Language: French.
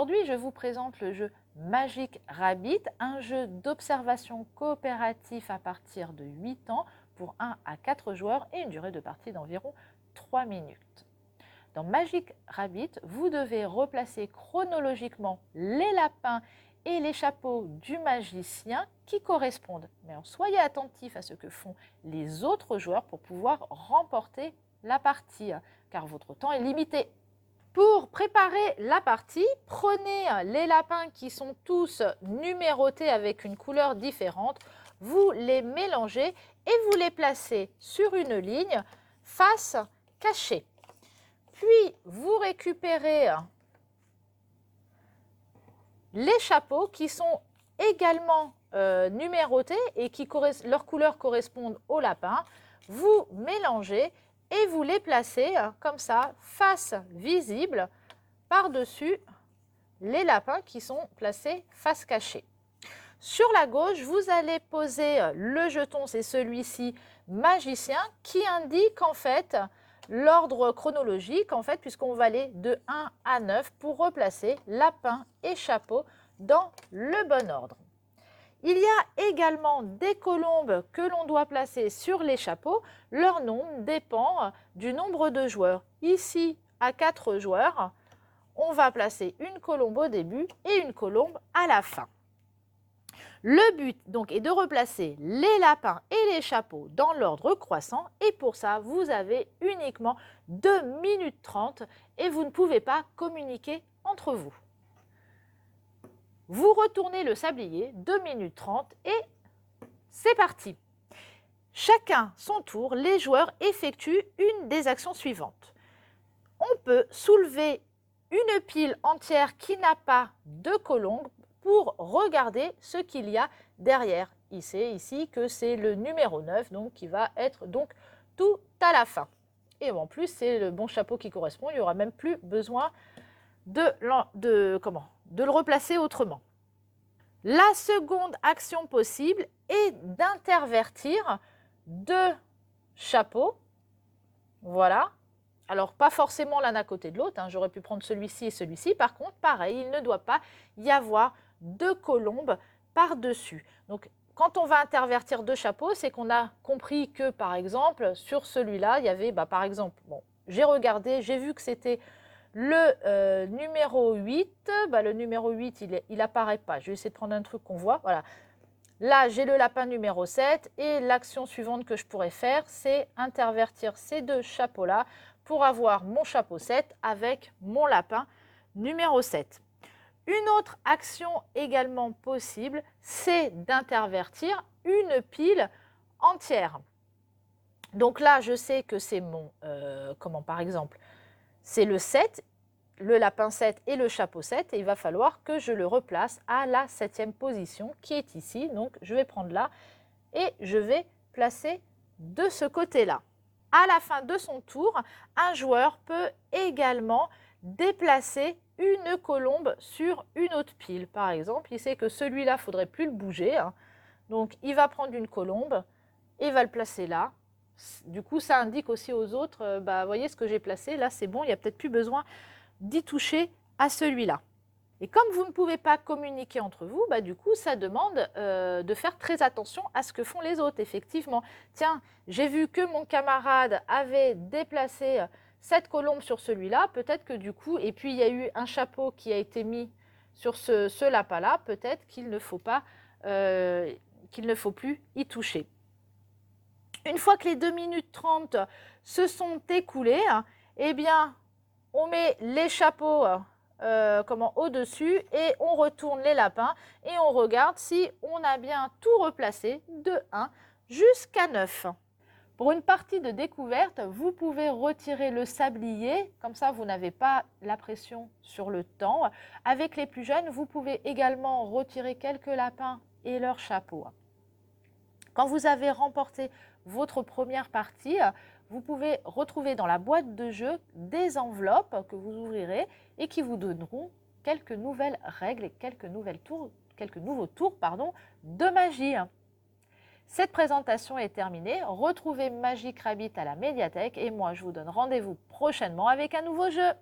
Aujourd'hui, je vous présente le jeu Magic Rabbit, un jeu d'observation coopératif à partir de 8 ans pour 1 à 4 joueurs et une durée de partie d'environ 3 minutes. Dans Magic Rabbit, vous devez replacer chronologiquement les lapins et les chapeaux du magicien qui correspondent. Mais soyez attentifs à ce que font les autres joueurs pour pouvoir remporter la partie, car votre temps est limité. Pour préparer la partie, prenez les lapins qui sont tous numérotés avec une couleur différente, vous les mélangez et vous les placez sur une ligne face cachée. Puis vous récupérez les chapeaux qui sont également numérotés et qui leurs couleurs correspondent aux lapins. Vous mélangez et vous les placez comme ça, face visible, par-dessus les lapins qui sont placés face cachée. Sur la gauche, vous allez poser le jeton, c'est celui-ci, magicien, qui indique en fait l'ordre chronologique, en fait, puisqu'on va aller de 1 à 9 pour replacer lapin et chapeau dans le bon ordre. Il y a également des colombes que l'on doit placer sur les chapeaux. Leur nombre dépend du nombre de joueurs. Ici, à 4 joueurs, on va placer une colombe au début et une colombe à la fin. Le but donc est de replacer les lapins et les chapeaux dans l'ordre croissant et pour ça, vous avez uniquement 2 minutes 30 et vous ne pouvez pas communiquer entre vous. Vous retournez le sablier, 2 minutes 30 et c'est parti. Chacun son tour, les joueurs effectuent une des actions suivantes. On peut soulever une pile entière qui n'a pas de colombe pour regarder ce qu'il y a derrière. C'est ici que c'est le numéro 9 donc, qui va être donc tout à la fin. Et en plus, c'est le bon chapeau qui correspond, il n'y aura même plus besoin de le replacer autrement. La seconde action possible est d'intervertir 2 chapeaux. Voilà. Alors, pas forcément l'un à côté de l'autre. J'aurais pu prendre celui-ci et celui-ci. Par contre, pareil, il ne doit pas y avoir 2 colombes par-dessus. Donc, quand on va intervertir 2 chapeaux, c'est qu'on a compris que, par exemple, sur celui-là, il y avait, par exemple, bon, j'ai regardé, j'ai vu que c'était le numéro 8, le numéro 8, il n'apparaît pas. Je vais essayer de prendre un truc qu'on voit. Voilà. Là, j'ai le lapin numéro 7 et l'action suivante que je pourrais faire, c'est intervertir ces 2 chapeaux-là pour avoir mon chapeau 7 avec mon lapin numéro 7. Une autre action également possible, c'est d'intervertir une pile entière. Donc là, je sais que c'est mon, par exemple, c'est le 7, le lapin 7 et le chapeau 7 et il va falloir que je le replace à la 7e position qui est ici. Donc je vais prendre là et je vais placer de ce côté-là. À la fin de son tour, un joueur peut également déplacer une colombe sur une autre pile. Par exemple, il sait que celui-là, il ne faudrait plus le bouger. Donc il va prendre une colombe et va le placer là. Du coup, ça indique aussi aux autres, voyez ce que j'ai placé, là c'est bon, il n'y a peut-être plus besoin d'y toucher à celui-là. Et comme vous ne pouvez pas communiquer entre vous, du coup, ça demande de faire très attention à ce que font les autres, effectivement. Tiens, j'ai vu que mon camarade avait déplacé cette colombe sur celui-là, peut-être que du coup, et puis il y a eu un chapeau qui a été mis sur ce lapin-là, peut-être qu'il ne faut pas, qu'il ne faut plus y toucher. Une fois que les 2 minutes 30 se sont écoulées, eh bien, on met les chapeaux au-dessus et on retourne les lapins et on regarde si on a bien tout replacé de 1 jusqu'à 9. Pour une partie de découverte, vous pouvez retirer le sablier, comme ça vous n'avez pas la pression sur le temps. Avec les plus jeunes, vous pouvez également retirer quelques lapins et leurs chapeaux. Quand vous avez remporté votre première partie, vous pouvez retrouver dans la boîte de jeu des enveloppes que vous ouvrirez et qui vous donneront quelques nouvelles règles et quelques nouveaux tours de magie. Cette présentation est terminée. Retrouvez Magic Rabbit à la médiathèque et moi je vous donne rendez-vous prochainement avec un nouveau jeu.